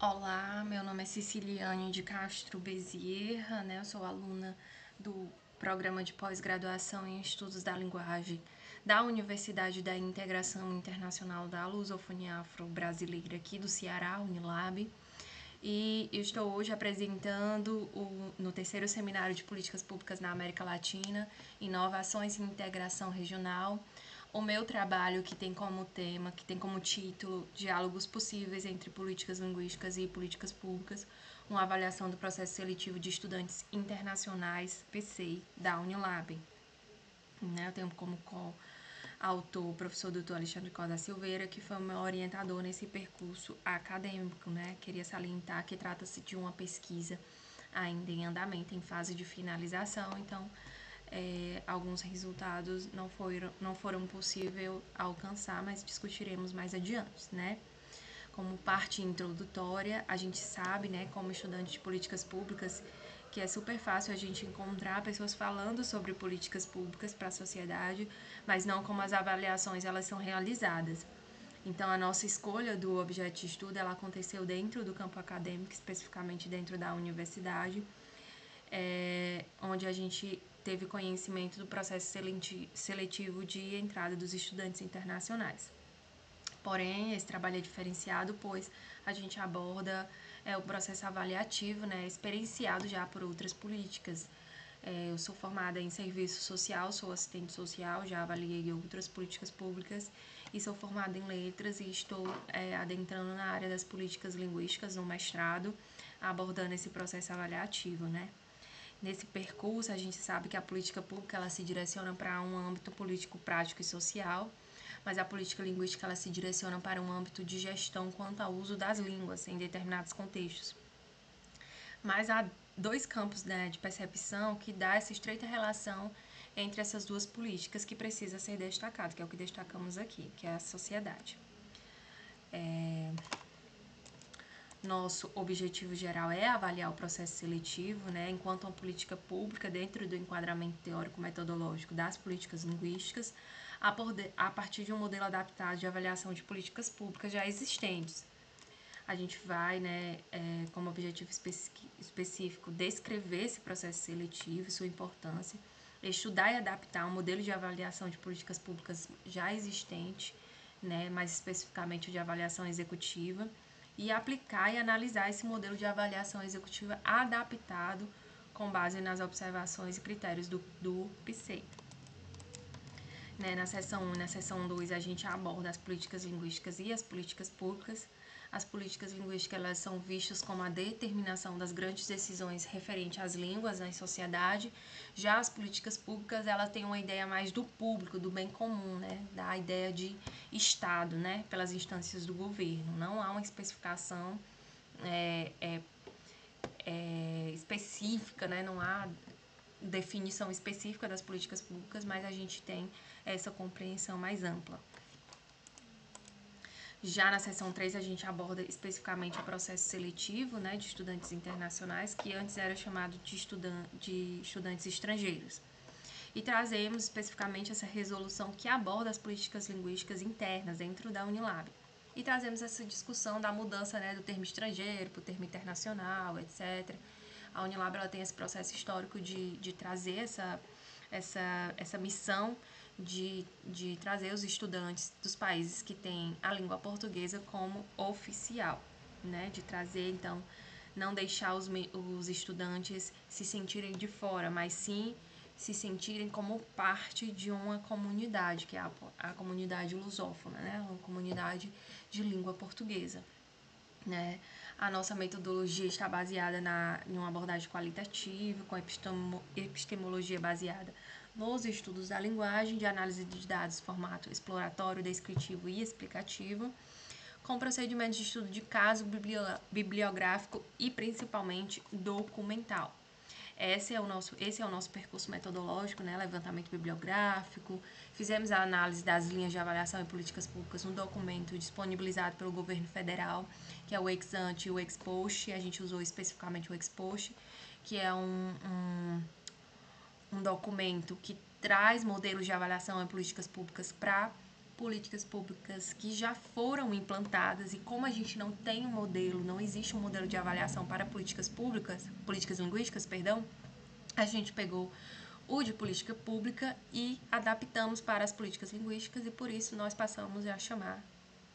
Olá, meu nome é Ceciliane de Castro Bezerra, né? Eu sou aluna do Programa de Pós-Graduação em Estudos da Linguagem da Universidade da Integração Internacional da Lusofonia Afro-Brasileira aqui do Ceará, Unilab. E estou hoje apresentando no terceiro Seminário de Políticas Públicas na América Latina, Inovações e Integração Regional, o meu trabalho que tem como tema, que tem como título Diálogos Possíveis entre Políticas Linguísticas e Políticas Públicas, uma avaliação do processo seletivo de estudantes internacionais, PCI, da Unilab. Eu tenho como autor o professor Dr. Alexandre Costa Silveira, que foi o meu orientador nesse percurso acadêmico, né? Queria salientar que trata-se de uma pesquisa ainda em andamento, em fase de finalização, então alguns resultados não foram possível alcançar, mas discutiremos mais adiante, né? Como parte introdutória, a gente sabe, né, como estudante de políticas públicas, que é super fácil a gente encontrar pessoas falando sobre políticas públicas para a sociedade, mas não como as avaliações elas são realizadas. Então, a nossa escolha do objeto de estudo ela aconteceu dentro do campo acadêmico, especificamente dentro da universidade, onde a gente teve conhecimento do processo seletivo de entrada dos estudantes internacionais. Porém, esse trabalho é diferenciado, pois a gente aborda o processo avaliativo, né, experienciado já por outras políticas. Eu sou formada em serviço social, sou assistente social, já avaliei outras políticas públicas e sou formada em letras e estou adentrando na área das políticas linguísticas no mestrado, abordando esse processo avaliativo, né. Nesse percurso, a gente sabe que a política pública ela se direciona para um âmbito político, prático e social, mas a política linguística ela se direciona para um âmbito de gestão quanto ao uso das línguas em determinados contextos. Mas há dois campos, né, de percepção que dá essa estreita relação entre essas duas políticas que precisa ser destacado, que é o que destacamos aqui, que é a sociedade. Nosso objetivo geral é avaliar o processo seletivo, né, enquanto uma política pública dentro do enquadramento teórico-metodológico das políticas linguísticas, a partir de um modelo adaptado de avaliação de políticas públicas já existentes. A gente vai, né, como objetivo específico, descrever esse processo seletivo, sua importância, estudar e adaptar um modelo de avaliação de políticas públicas já existente, né, mais especificamente de avaliação executiva, e aplicar e analisar esse modelo de avaliação executiva adaptado com base nas observações e critérios do PSEI. Né, na seção 1 e na seção 2 a gente aborda as políticas linguísticas e as políticas públicas. As políticas linguísticas elas são vistas como a determinação das grandes decisões referentes às línguas na sociedade. Já as políticas públicas elas têm uma ideia mais do público, do bem comum, né, da ideia de Estado, né, pelas instâncias do governo. Não há uma especificação específica, né, não há definição específica das políticas públicas, mas a gente tem essa compreensão mais ampla. Já na seção 3, a gente aborda especificamente o processo seletivo, né, de estudantes internacionais, que antes era chamado de estudantes estrangeiros. E trazemos especificamente essa resolução que aborda as políticas linguísticas internas dentro da Unilab. E trazemos essa discussão da mudança, né, do termo estrangeiro para o termo internacional, etc. A Unilab ela tem esse processo histórico de trazer essa missão de trazer os estudantes dos países que têm a língua portuguesa como oficial, né? De trazer, então, não deixar os estudantes se sentirem de fora, mas sim se sentirem como parte de uma comunidade, que é a comunidade lusófona, né? Uma comunidade de língua portuguesa. Né? A nossa metodologia está baseada em uma abordagem qualitativa, com epistemologia baseada nos estudos da linguagem, de análise de dados, formato exploratório, descritivo e explicativo, com procedimentos de estudo de caso bibliográfico e principalmente documental. Esse é o nosso percurso metodológico, né? Levantamento bibliográfico. Fizemos a análise das linhas de avaliação em políticas públicas no documento disponibilizado pelo governo federal, que é o ex-ante e o ex-post. A gente usou especificamente o ex-post, que é um documento que traz modelos de avaliação em políticas públicas para políticas públicas que já foram implantadas, e como a gente não tem um modelo, não existe um modelo de avaliação para políticas públicas, políticas linguísticas, perdão, a gente pegou o de política pública e adaptamos para as políticas linguísticas, e por isso nós passamos a chamar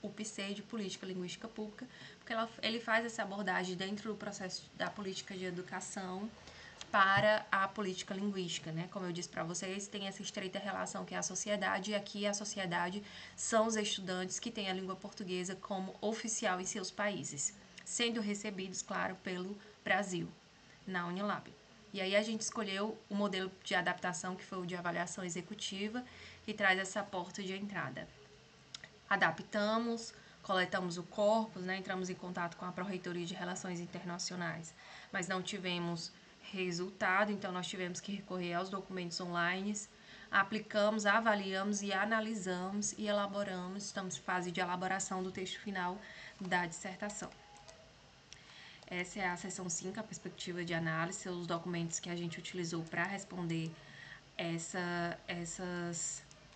o PSEI de política linguística pública, porque ele faz essa abordagem dentro do processo da política de educação para a política linguística, né? Como eu disse para vocês, tem essa estreita relação que é a sociedade, e aqui a sociedade são os estudantes que têm a língua portuguesa como oficial em seus países, sendo recebidos, claro, pelo Brasil, na Unilab. E aí a gente escolheu o modelo de adaptação, que foi o de avaliação executiva, que traz essa porta de entrada. Adaptamos, coletamos o corpus, né? Entramos em contato com a Pró-Reitoria de Relações Internacionais, mas não tivemos resultado, então nós tivemos que recorrer aos documentos online, aplicamos, avaliamos e analisamos e elaboramos, estamos em fase de elaboração do texto final da dissertação. Essa é a seção 5, a perspectiva de análise, os documentos que a gente utilizou para responder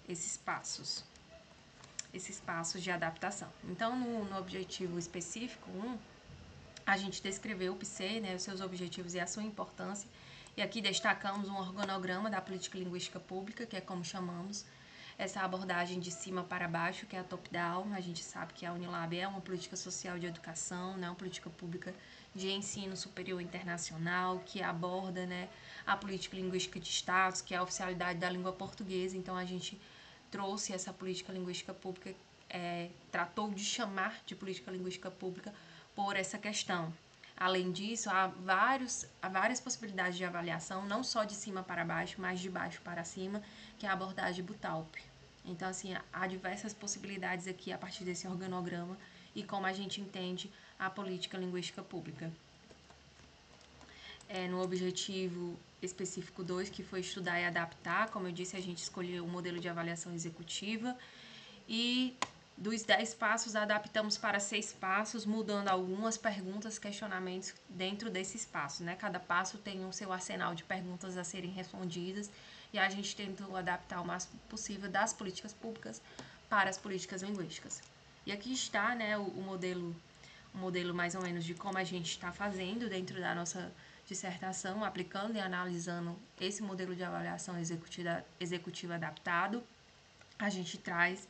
esses passos de adaptação. Então, no objetivo específico 1, a gente descreveu o PSEI, né, os seus objetivos e a sua importância, e aqui destacamos um organograma da política linguística pública, que é como chamamos essa abordagem de cima para baixo, que é a top-down. A gente sabe que a Unilab é uma política social de educação, né, uma política pública de ensino superior internacional, que aborda, né, a política linguística de status, que é a oficialidade da língua portuguesa. Então, a gente trouxe essa política linguística pública, tratou de chamar de política linguística pública por essa questão. Além disso, há várias possibilidades de avaliação, não só de cima para baixo, mas de baixo para cima, que é a abordagem Butalp. Então, assim, há diversas possibilidades aqui a partir desse organograma e como a gente entende a política linguística pública. No objetivo específico 2, que foi estudar e adaptar, como eu disse, a gente escolheu o modelo de avaliação executiva, e dos 10 passos adaptamos para 6 passos, mudando algumas perguntas, questionamentos dentro desses passos, né? Cada passo tem o seu arsenal de perguntas a serem respondidas, e a gente tentou adaptar o máximo possível das políticas públicas para as políticas linguísticas. E aqui está, né, o modelo mais ou menos de como a gente está fazendo dentro da nossa dissertação, aplicando e analisando esse modelo de avaliação executiva adaptado. A gente traz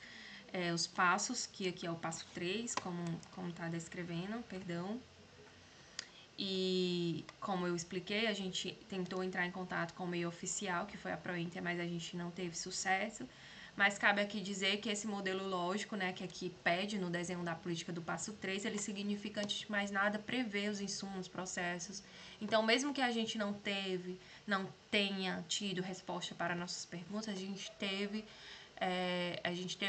os passos, que aqui é o passo 3, como está descrevendo, perdão. E como eu expliquei, a gente tentou entrar em contato com o meio oficial, que foi a Prointer, mas a gente não teve sucesso. Mas cabe aqui dizer que esse modelo lógico, né, que aqui pede no desenho da política do passo 3, ele significa, antes de mais nada, prever os insumos, processos. Então, mesmo que a gente não tenha tido resposta para nossas perguntas, a gente teve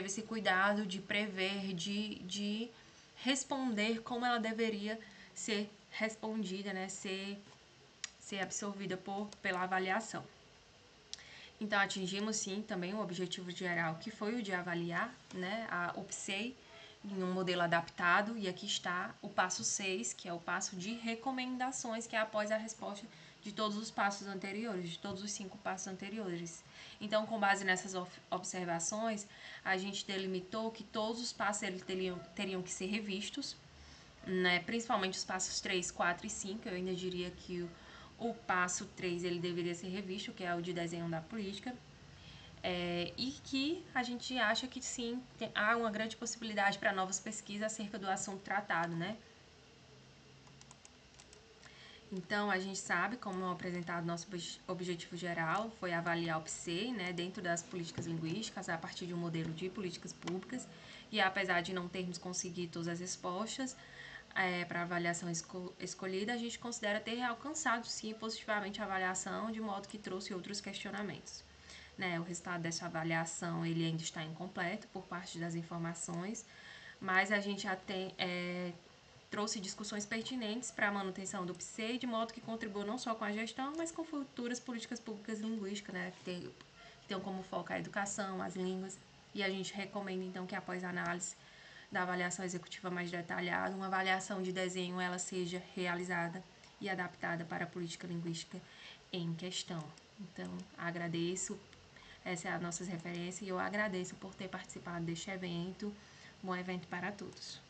esse cuidado de prever, de responder como ela deveria ser respondida, né, ser absorvida pela avaliação. Então, atingimos, sim, também o objetivo geral, que foi o de avaliar, né, o PSEI em um modelo adaptado. E aqui está o passo 6, que é o passo de recomendações, que é após a resposta de todos os passos anteriores, de todos os 5 passos anteriores. Então, com base nessas observações, a gente delimitou que todos os passos teriam que ser revistos, né, principalmente os passos 3, 4 e 5. Eu ainda diria que o passo 3 ele deveria ser revisto, que é o de desenho da política, e que a gente acha que sim, há uma grande possibilidade para novas pesquisas acerca do assunto tratado, né? Então, a gente sabe, como apresentado, nosso objetivo geral foi avaliar o PSEI, né, dentro das políticas linguísticas, a partir de um modelo de políticas públicas, e apesar de não termos conseguido todas as respostas para a avaliação escolhida, a gente considera ter alcançado, sim, positivamente a avaliação, de modo que trouxe outros questionamentos. Né, o resultado dessa avaliação ele ainda está incompleto por parte das informações, mas a gente já trouxe discussões pertinentes para a manutenção do PSEI, de modo que contribua não só com a gestão, mas com futuras políticas públicas linguísticas, né, que tenham como foco a educação, as línguas, e a gente recomenda, então, que após a análise da avaliação executiva mais detalhada, uma avaliação de desenho ela seja realizada e adaptada para a política linguística em questão. Então, agradeço Essa é a nossa referência e eu agradeço por ter participado deste evento. Bom evento para todos.